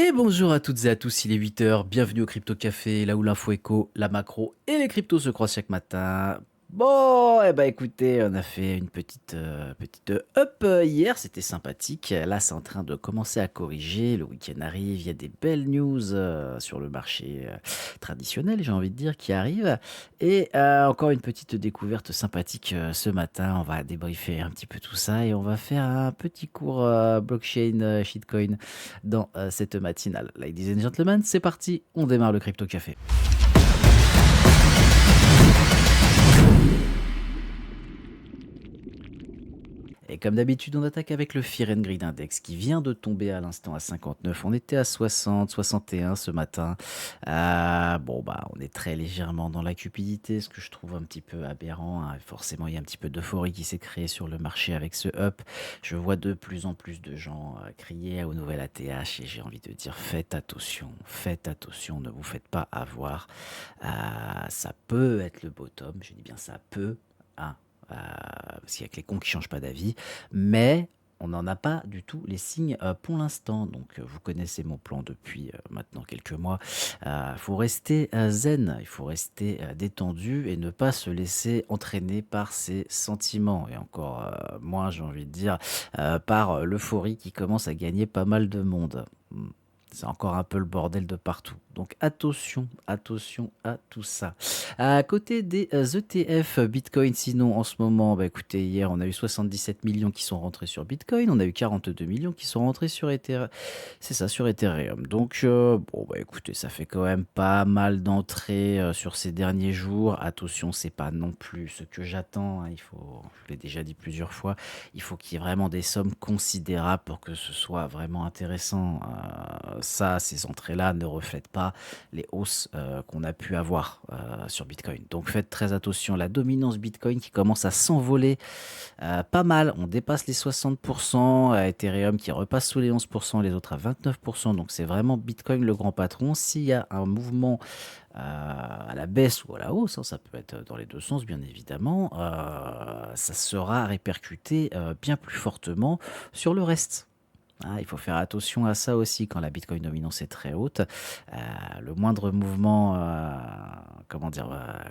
Et bonjour à toutes et à tous, il est 8 heures. Bienvenue au Crypto Café, là où l'info éco, la macro et les cryptos se croisent chaque matin. Bon, eh ben écoutez, on a fait une petite up hier, c'était sympathique. Là, c'est en train de commencer à corriger. Le week-end arrive, il y a des belles news sur le marché traditionnel, j'ai envie de dire, qui arrivent. Et encore une petite découverte sympathique ce matin. On va débriefer un petit peu tout ça et on va faire un petit cours blockchain, shitcoin dans cette matinale. Ladies and gentlemen, c'est parti, on démarre le Crypto Café. Et comme d'habitude, on attaque avec le Fear and Greed Index qui vient de tomber à l'instant à 59. On était à 60, 61 ce matin. Bon, bah, on est très légèrement dans la cupidité, ce que je trouve un petit peu aberrant, hein. Forcément, il y a un petit peu d'euphorie qui s'est créée sur le marché avec ce up. Je vois de plus en plus de gens crier au nouvel ATH et j'ai envie de dire faites attention, ne vous faites pas avoir. Ça peut être le bottom, je dis bien ça peut, hein, parce qu'il y a que les cons qui changent pas d'avis, mais on n'en a pas du tout les signes pour l'instant. Donc, vous connaissez mon plan depuis maintenant quelques mois. Il faut rester zen, il faut rester détendu et ne pas se laisser entraîner par ses sentiments. Et encore moins, j'ai envie de dire, par l'euphorie qui commence à gagner pas mal de monde. C'est encore un peu le bordel de partout. Donc attention à tout ça. À côté des ETF Bitcoin, sinon en ce moment, bah écoutez, hier on a eu 77 millions qui sont rentrés sur Bitcoin, on a eu 42 millions qui sont rentrés sur Ethereum. C'est ça, sur Ethereum. Donc bon bah écoutez, ça fait quand même pas mal d'entrées sur ces derniers jours. Attention, c'est pas non plus ce que j'attends, hein. Je l'ai déjà dit plusieurs fois, il faut qu'il y ait vraiment des sommes considérables pour que ce soit vraiment intéressant. Ça, ces entrées-là ne reflètent pas les hausses qu'on a pu avoir sur Bitcoin. Donc faites très attention. La dominance Bitcoin qui commence à s'envoler pas mal. On dépasse les 60%. Ethereum qui repasse sous les 11%, les autres à 29%. Donc c'est vraiment Bitcoin le grand patron. S'il y a un mouvement à la baisse ou à la hausse, hein, ça peut être dans les deux sens bien évidemment, ça sera répercuté bien plus fortement sur le reste. Il faut faire attention à ça aussi quand la Bitcoin dominance est très haute. Le moindre mouvement, comment dire,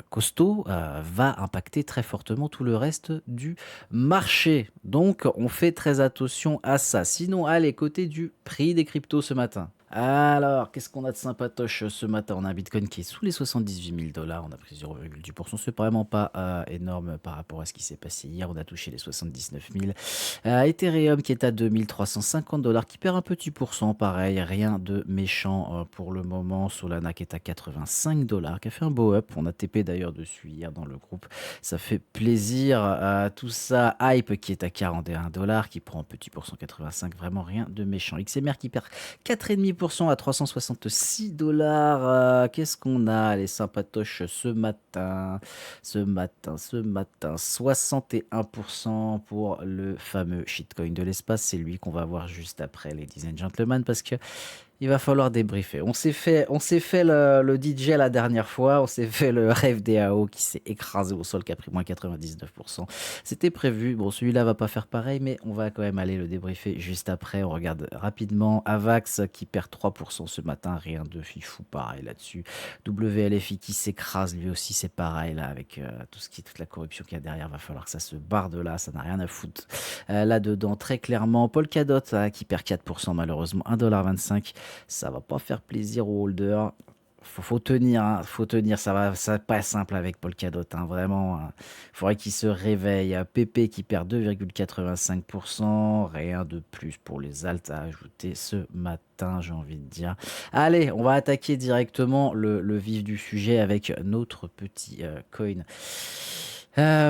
costaud, va impacter très fortement tout le reste du marché. Donc, on fait très attention à ça. Sinon, allez, côté du prix des cryptos ce matin. Alors, qu'est-ce qu'on a de sympatoche ce matin? On a un Bitcoin qui est sous les 78 000 dollars. On a pris 0,10%. C'est vraiment pas énorme par rapport à ce qui s'est passé hier. On a touché les 79 000. Ethereum qui est à 2350 dollars, qui perd un petit pourcent, pareil, rien de méchant pour le moment. Solana qui est à 85 dollars, qui a fait un beau up. On a TP d'ailleurs dessus hier dans le groupe. Ça fait plaisir. Tout ça, Hype qui est à 41 dollars, qui prend un petit pourcent 85, vraiment rien de méchant. XMR qui perd 4,5% à 366 dollars. Qu'est-ce qu'on a, les sympatoches ce matin? Ce matin, 61% pour le fameux shitcoin de l'espace. C'est lui qu'on va voir juste après, ladies and gentlemen, parce que il va falloir débriefer. On s'est fait le DJ la dernière fois, on s'est fait le rêve DAO qui s'est écrasé au sol, qui a pris moins 99%. C'était prévu. Bon, celui-là va pas faire pareil, mais on va quand même aller le débriefer juste après. On regarde rapidement Avax qui perd 3% ce matin, rien de fifou pareil là-dessus. WLFI qui s'écrase, lui aussi c'est pareil là, avec toute la corruption qu'il y a derrière. Va falloir que ça se barre de là, ça n'a rien à foutre. Là-dedans, très clairement, Polkadot qui perd 4% malheureusement, 1,25 $. Ça va pas faire plaisir aux holders. Faut tenir, hein, faut tenir. Ça va pas simple avec Polkadot, hein, vraiment. Il faudrait qu'il se réveille. PP qui perd 2,85%. Rien de plus pour les alts à ajouter ce matin, j'ai envie de dire. Allez, on va attaquer directement le vif du sujet avec notre petit coin.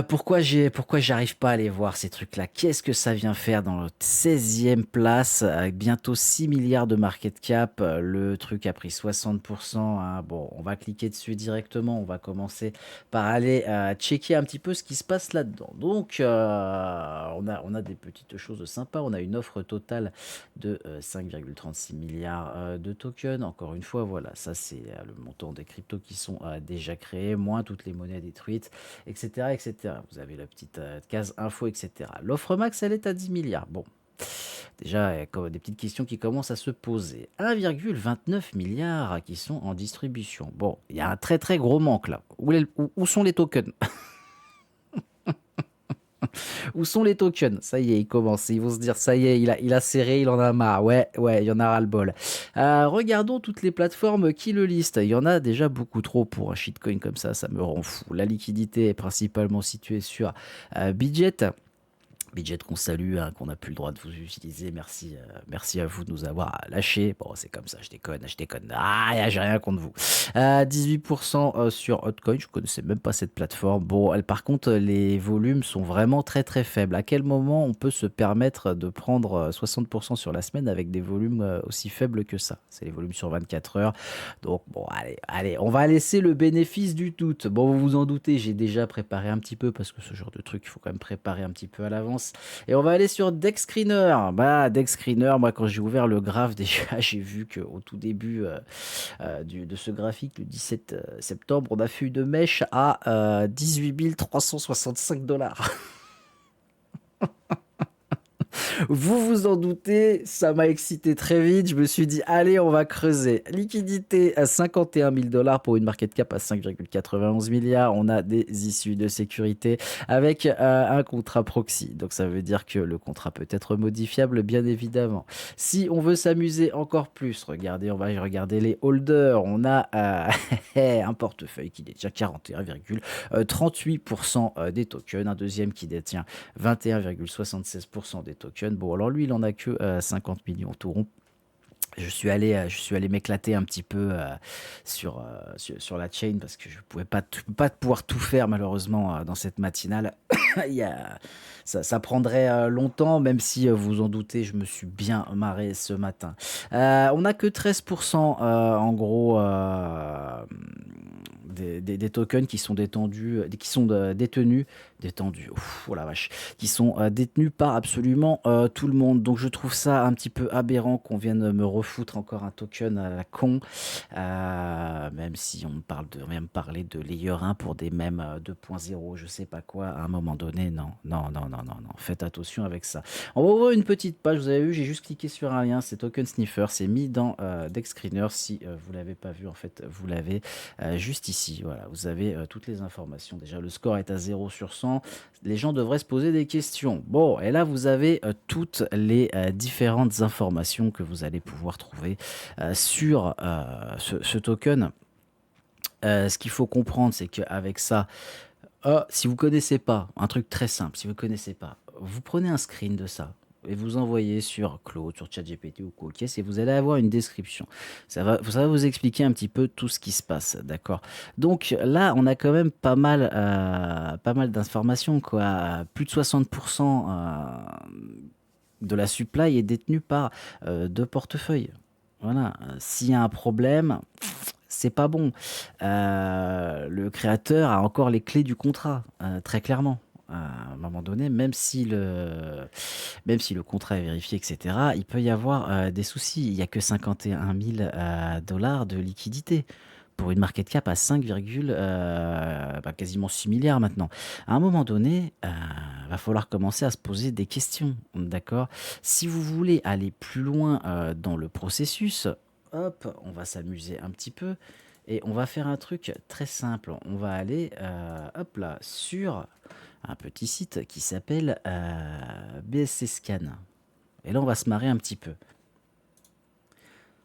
Pourquoi j'arrive pas à les voir ces trucs-là? Qu'est-ce que ça vient faire dans notre 16e place avec bientôt 6 milliards de market cap? Le truc a pris 60%, hein. Bon, on va cliquer dessus directement. On va commencer par aller checker un petit peu ce qui se passe là-dedans. Donc, on a des petites choses sympas. On a une offre totale de 5,36 milliards de tokens. Encore une fois, voilà, ça c'est le montant des cryptos qui sont déjà créés, moins toutes les monnaies détruites, etc., etc. Vous avez la petite case info, etc. L'offre max, elle est à 10 milliards. Bon, Déjà, comme des petites questions qui commencent à se poser. 1,29 milliard qui sont en distribution. Bon, il y a un très très gros manque là. Où sont les tokens? Où sont les tokens? Ça y est, ils commencent. Ils vont se dire, ça y est, il a serré, il en a marre. Ouais, ouais, il y en a ras-le-bol. Regardons toutes les plateformes qui le listent. Il y en a déjà beaucoup trop pour un shitcoin comme ça me rend fou. La liquidité est principalement située sur Budget. Budget qu'on salue, hein, qu'on n'a plus le droit de vous utiliser. Merci, merci à vous de nous avoir lâchés. Bon, c'est comme ça, je déconne, je déconne. Ah, j'ai rien contre vous. 18% sur Hotcoin, je connaissais même pas cette plateforme. Bon, par contre, les volumes sont vraiment très très faibles. À quel moment on peut se permettre de prendre 60% sur la semaine avec des volumes aussi faibles que ça? C'est les volumes sur 24 heures. Donc, bon, allez, on va laisser le bénéfice du doute. Bon, vous vous en doutez, j'ai déjà préparé un petit peu parce que ce genre de truc, il faut quand même préparer un petit peu à l'avance. Et on va aller sur Dex Screener. Bah, Dex Screener, moi, quand j'ai ouvert le graphe, déjà, j'ai vu qu'au tout début de ce graphique, le 17 septembre, on a fait une mèche à 18 365 $. Vous vous en doutez, ça m'a excité très vite. Je me suis dit, allez, on va creuser. Liquidité à 51 000 $ pour une market cap à 5,91 milliards. On a des issues de sécurité avec un contrat proxy. Donc ça veut dire que le contrat peut être modifiable, bien évidemment. Si on veut s'amuser encore plus, regardez, on va regarder les holders. On a un portefeuille qui détient 41,38% des tokens. Un deuxième qui détient 21,76% des tokens. Bon, alors lui, il en a que 50 millions tout rond. Je suis allé m'éclater un petit peu sur la chain parce que je pouvais pas pouvoir tout faire malheureusement dans cette matinale. Il y a, ça prendrait longtemps, même si vous vous en doutez, je me suis bien marré ce matin. On n'a que 13% en gros des tokens qui sont détendus, détenus, ouf, oh la vache, qui sont détenus par absolument tout le monde. Donc je trouve ça un petit peu aberrant qu'on vienne me refoutre encore un token à la con, même si on vient me parler de layer 1 pour des mèmes 2.0, je sais pas quoi, à un moment donné, non, non, non, non, non, non, faites attention avec ça. On va ouvrir une petite page, vous avez vu, j'ai juste cliqué sur un lien, c'est Token Sniffer, c'est mis dans Dex Screener, si vous l'avez pas vu, en fait, vous l'avez juste ici, voilà, vous avez toutes les informations. Déjà, le score est à 0 sur 100, les gens devraient se poser des questions. Bon, et là, vous avez toutes les différentes informations que vous allez pouvoir trouver sur ce token. Ce qu'il faut comprendre, c'est qu'avec ça, si vous connaissez pas, un truc très simple, si vous connaissez pas, vous prenez un screen de ça et vous envoyez sur Claude, sur ChatGPT ou quoi, ok, et vous allez avoir une description. Ça va vous expliquer un petit peu tout ce qui se passe, d'accord? Donc là, on a quand même pas mal d'informations, quoi. Plus de 60% de la supply est détenue par deux portefeuilles. Voilà. S'il y a un problème, c'est pas bon. Le créateur a encore les clés du contrat, très clairement. À un moment donné, même si le contrat est vérifié, etc., il peut y avoir des soucis. Il n'y a que 51 000 dollars de liquidité pour une market cap à 5, quasiment 6 milliards maintenant. À un moment donné, va falloir commencer à se poser des questions, d'accord? Si vous voulez aller plus loin dans le processus, hop, on va s'amuser un petit peu et on va faire un truc très simple. On va aller, hop là, sur un petit site qui s'appelle BSC Scan. Et là, on va se marrer un petit peu.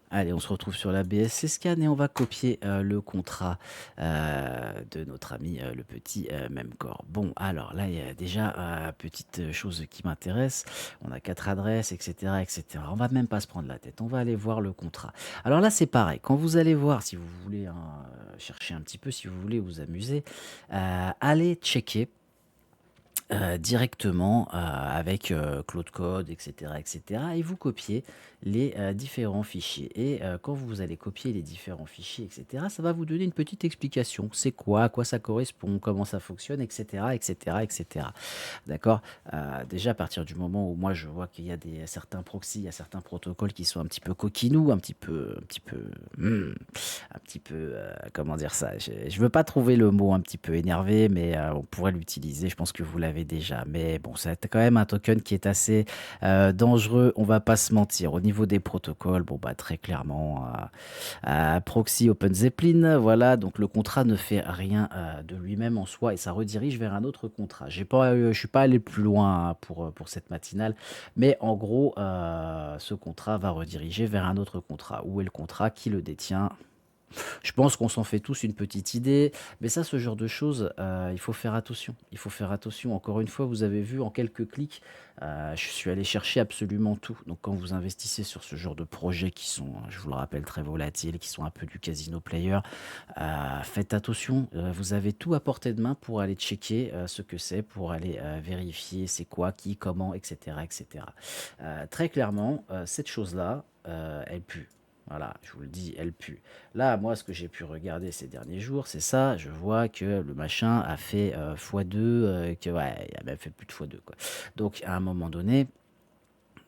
Allez, on se retrouve sur la BSC Scan et on va copier le contrat de notre ami le petit Memcore. Bon, alors là, il y a déjà petite chose qui m'intéresse. On a 4 adresses, etc., etc. On va même pas se prendre la tête. On va aller voir le contrat. Alors là, c'est pareil. Quand vous allez voir, si vous voulez chercher un petit peu, si vous voulez vous amuser, allez checker directement avec Claude Code, etc., etc. Et vous copiez les différents fichiers. Et quand vous allez copier les différents fichiers, etc., ça va vous donner une petite explication. C'est quoi, à quoi ça correspond, comment ça fonctionne, etc., etc., etc. D'accord? Déjà, à partir du moment où moi je vois qu'il y a certains proxys, il y a certains protocoles qui sont un petit peu coquinous, un petit peu, comment dire ça? Je veux pas trouver le mot un petit peu énervé, mais on pourrait l'utiliser. Je pense que vous l'avez l'avez déjà. Mais bon, c'est quand même un token qui est assez dangereux, on va pas se mentir. Au niveau des protocoles, bon, bah, très clairement, Proxy Open Zeppelin, voilà, donc le contrat ne fait rien de lui-même en soi et ça redirige vers un autre contrat. Je suis pas allé plus loin hein, pour cette matinale, mais en gros, ce contrat va rediriger vers un autre contrat. Où est le contrat? Qui le détient? Je pense qu'on s'en fait tous une petite idée, mais ça, ce genre de choses, il faut faire attention. Il faut faire attention. Encore une fois, vous avez vu en quelques clics, je suis allé chercher absolument tout. Donc quand vous investissez sur ce genre de projets qui sont, je vous le rappelle, très volatiles, qui sont un peu du casino player, faites attention. Vous avez tout à portée de main pour aller checker, ce que c'est, pour aller, vérifier c'est quoi, qui, comment et cetera et cetera. Très clairement, cette chose-là, elle pue. Voilà, je vous le dis, elle pue. Là, moi, ce que j'ai pu regarder ces derniers jours, c'est ça. Je vois que le machin a fait x2, que ouais, il a même fait plus de x2, quoi. Donc, à un moment donné,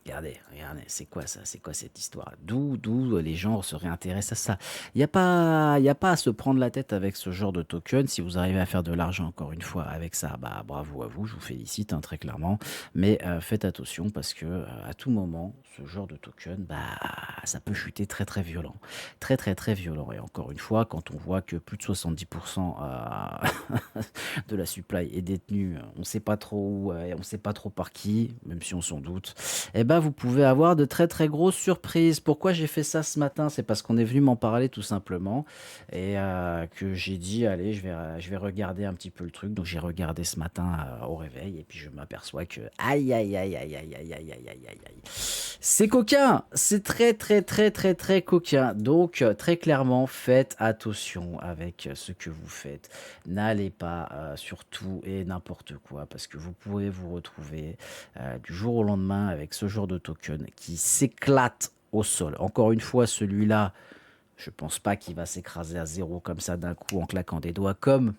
regardez, regardez, c'est quoi ça? C'est quoi cette histoire? D'où les gens se réintéressent à ça? Il y a pas à se prendre la tête avec ce genre de token. Si vous arrivez à faire de l'argent, encore une fois, avec ça, bah, bravo à vous, je vous félicite, hein, très clairement. Mais faites attention parce que à tout moment, ce genre de token, bah, ça peut chuter très très violent. Très très très violent. Et encore une fois, quand on voit que plus de 70% de la supply est détenue, on ne sait pas trop où, et on ne sait pas trop par qui, même si on s'en doute, eh ben, vous pouvez avoir de très très grosses surprises. Pourquoi j'ai fait ça ce matin? C'est parce qu'on est venu m'en parler tout simplement et que j'ai dit, allez, je vais regarder un petit peu le truc. Donc j'ai regardé ce matin au réveil et puis je m'aperçois que aïe aïe aïe aïe aïe aïe aïe aïe aïe aïe aïe. C'est coquin, c'est très très très très très coquin. Donc très clairement, faites attention avec ce que vous faites. N'allez pas sur tout et n'importe quoi parce que vous pourrez vous retrouver du jour au lendemain avec ce genre de token qui s'éclate au sol. Encore une fois, celui-là, je pense pas qu'il va s'écraser à zéro comme ça d'un coup en claquant des doigts, comme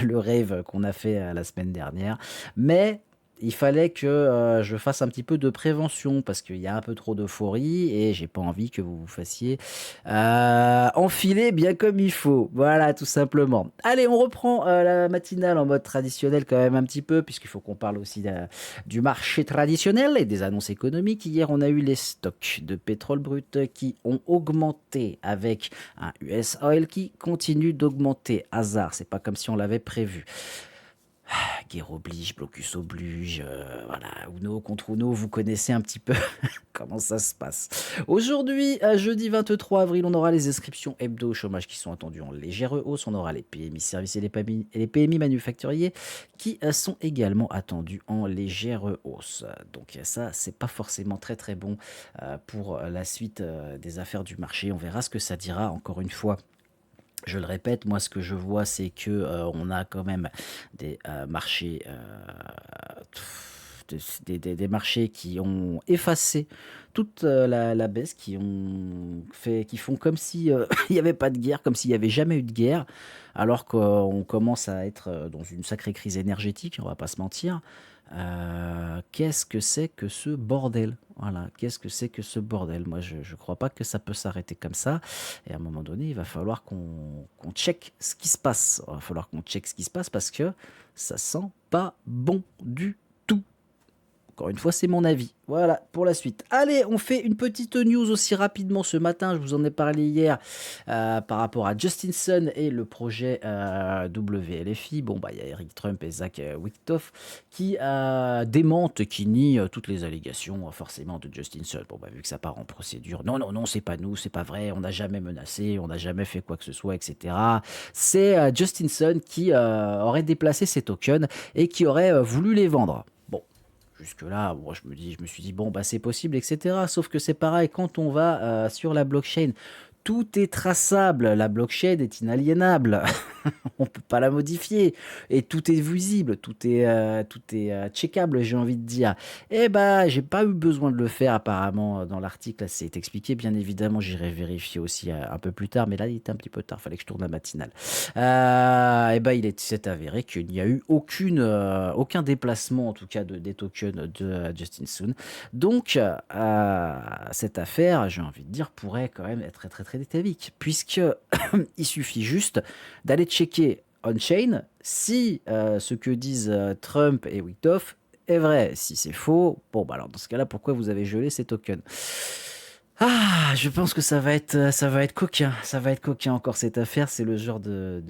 le rêve qu'on a fait la semaine dernière. Mais il fallait que je fasse un petit peu de prévention parce qu'il y a un peu trop d'euphorie et j'ai pas envie que vous vous fassiez enfiler bien comme il faut. Voilà, tout simplement. Allez, on reprend la matinale en mode traditionnel quand même un petit peu puisqu'il faut qu'on parle aussi du marché traditionnel et des annonces économiques. Hier, on a eu les stocks de pétrole brut qui ont augmenté avec un US Oil qui continue d'augmenter. Hasard, c'est pas comme si on l'avait prévu. Guerre oblige, blocus oblige, voilà, Uno contre Uno, vous connaissez un petit peu comment ça se passe. Aujourd'hui, jeudi 23 avril, on aura les inscriptions hebdo au chômage qui sont attendues en légère hausse. On aura les PMI services et les PMI manufacturiers qui sont également attendus en légère hausse. Donc ça, c'est pas forcément très très bon pour la suite des affaires du marché. On verra ce que ça dira encore une fois. Je le répète, moi, ce que je vois, c'est que on a quand même des marchés, des marchés qui ont effacé toute la baisse, qui font comme si il n'y avait pas de guerre, comme s'il n'y avait jamais eu de guerre, alors qu'on commence à être dans une sacrée crise énergétique, on va pas se mentir. Qu'est-ce que c'est que ce bordel? Voilà, qu'est-ce que c'est que ce bordel? Moi, je ne crois pas que ça peut s'arrêter comme ça. Et à un moment donné, il va falloir qu'on check ce qui se passe. Il va falloir qu'on check ce qui se passe parce que ça sent pas bon du tout. Encore une fois, c'est mon avis. Voilà, pour la suite. Allez, on fait une petite news aussi rapidement ce matin. Je vous en ai parlé hier par rapport à Justin Sun et le projet WLFI. Bon, bah, il y a Eric Trump et Zach Wickoff qui démentent, qui nient toutes les allégations forcément de Justin Sun. Bon, bah, vu que ça part en procédure, non, non, non, c'est pas nous, c'est pas vrai, on n'a jamais menacé, on n'a jamais fait quoi que ce soit, etc. C'est Justin Sun qui aurait déplacé ces tokens et qui aurait voulu les vendre. Bon, jusque-là, bon, je me suis dit, bon, bah, c'est possible, etc. Sauf que c'est pareil, quand on va sur la blockchain, tout est traçable, la blockchain est inaliénable, on peut pas la modifier, et tout est visible, tout est checkable, j'ai envie de dire. Et bah, j'ai pas eu besoin de le faire apparemment dans l'article, là, c'est expliqué, bien évidemment, j'irai vérifier aussi un peu plus tard, mais là, il était un petit peu tard, fallait que je tourne la matinale. Et bah, s'est avéré qu'il n'y a eu aucun déplacement, en tout cas, des tokens de Justin Sun. Donc, cette affaire, j'ai envie de dire, pourrait quand même être très très très détavique, puisque il suffit juste d'aller checker on-chain si ce que disent Trump et Wyckoff est vrai. Si c'est faux, bon, bah alors dans ce cas-là, pourquoi vous avez gelé ces tokens? Ah, je pense que ça va être coquin. Ça va être coquin encore cette affaire. C'est le genre de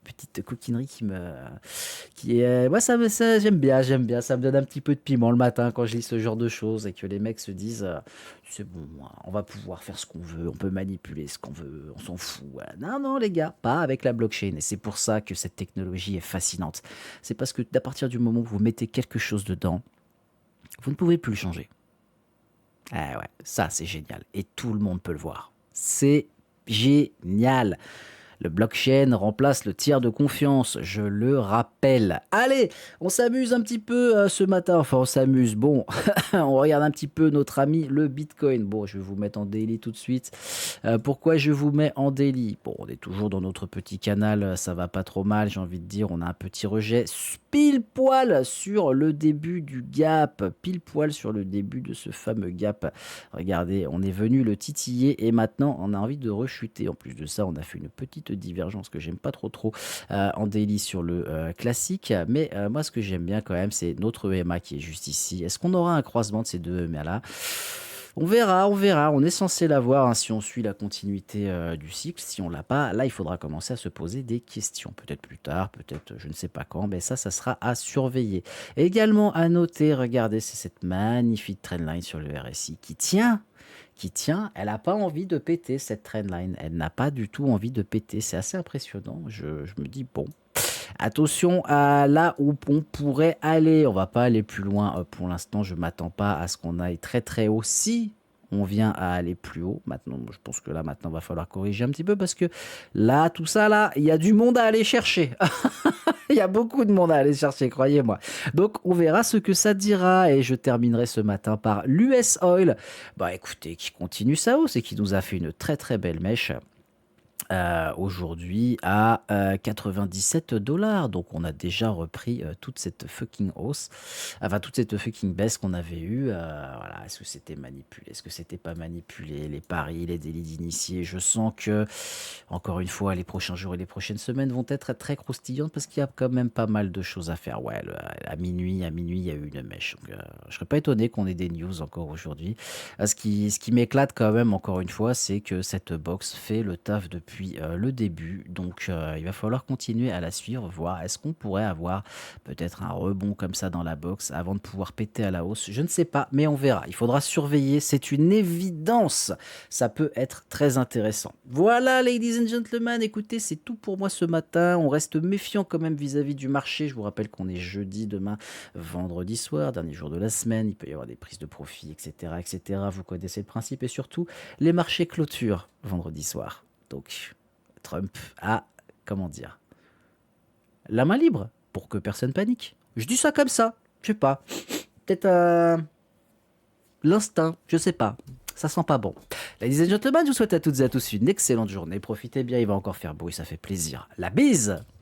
petite coquinerie qui est. Moi, j'aime bien, j'aime bien. Ça me donne un petit peu de piment le matin quand je lis ce genre de choses et que les mecs se disent, c'est bon, on va pouvoir faire ce qu'on veut, on peut manipuler ce qu'on veut, on s'en fout. Voilà. Non, non, les gars, pas avec la blockchain. Et c'est pour ça que cette technologie est fascinante. C'est parce que à partir du moment où vous mettez quelque chose dedans, vous ne pouvez plus le changer. Ah ouais, ça c'est génial. Et tout le monde peut le voir. C'est génial. Le blockchain remplace le tiers de confiance, je le rappelle. Allez, on s'amuse un petit peu ce matin. Enfin, on s'amuse. Bon, on regarde un petit peu notre ami le Bitcoin. Bon, je vais vous mettre en daily tout de suite. Pourquoi je vous mets en daily? Bon, on est toujours dans notre petit canal, ça va pas trop mal, j'ai envie de dire. On a un petit rejet pile poil sur le début du gap, pile poil sur le début de ce fameux gap. Regardez, on est venu le titiller et maintenant on a envie de rechuter. En plus de ça, on a fait une petite divergence que j'aime pas trop en daily sur le classique. Mais moi, ce que j'aime bien quand même, c'est notre EMA qui est juste ici. Est-ce qu'on aura un croisement de ces deux EMA là? On verra, on verra. On est censé l'avoir hein, si on suit la continuité du cycle. Si on l'a pas, là, il faudra commencer à se poser des questions. Peut-être plus tard, peut-être je ne sais pas quand, mais ça sera à surveiller. Également à noter, regardez, c'est cette magnifique trendline sur le RSI qui tient, elle n'a pas envie de péter cette trendline. Elle n'a pas du tout envie de péter. C'est assez impressionnant. Je me dis, bon, attention à là où on pourrait aller. On va pas aller plus loin pour l'instant. Je m'attends pas à ce qu'on aille très très haut. Si on vient à aller plus haut, maintenant, je pense que là maintenant va falloir corriger un petit peu parce que là, tout ça là, il y a du monde à aller chercher. Il y a beaucoup de monde à aller chercher, croyez-moi. Donc, on verra ce que ça dira. Et je terminerai ce matin par l'US Oil. Bah écoutez, qui continue sa hausse et qui nous a fait une très très belle mèche aujourd'hui à 97 dollars. Donc on a déjà repris toute cette fucking hausse, enfin toute cette fucking baisse qu'on avait eue. Voilà, est-ce que c'était manipulé? Est-ce que c'était pas manipulé? Les paris, les délits d'initiés. Je sens que, encore une fois, les prochains jours et les prochaines semaines vont être très croustillantes parce qu'il y a quand même pas mal de choses à faire. Ouais, à minuit, il y a eu une mèche. Donc, je serais pas étonné qu'on ait des news encore aujourd'hui. Ce qui m'éclate quand même, encore une fois, c'est que cette box fait le taf depuis le début. Donc, il va falloir continuer à la suivre, voir est-ce qu'on pourrait avoir peut-être un rebond comme ça dans la box avant de pouvoir péter à la hausse. Je ne sais pas, mais on verra. Il faudra surveiller. C'est une évidence. Ça peut être très intéressant. Voilà, ladies and gentlemen, écoutez, c'est tout pour moi ce matin. On reste méfiant quand même vis-à-vis du marché. Je vous rappelle qu'on est jeudi, demain, vendredi soir, dernier jour de la semaine. Il peut y avoir des prises de profit, etc., etc. Vous connaissez le principe et surtout, les marchés clôturent vendredi soir. Donc, Trump a, comment dire, la main libre pour que personne panique. Je dis ça comme ça, je sais pas. Peut-être l'instinct, je sais pas. Ça sent pas bon. Ladies and gentlemen, je vous souhaite à toutes et à tous une excellente journée. Profitez bien, il va encore faire beau et ça fait plaisir. La bise!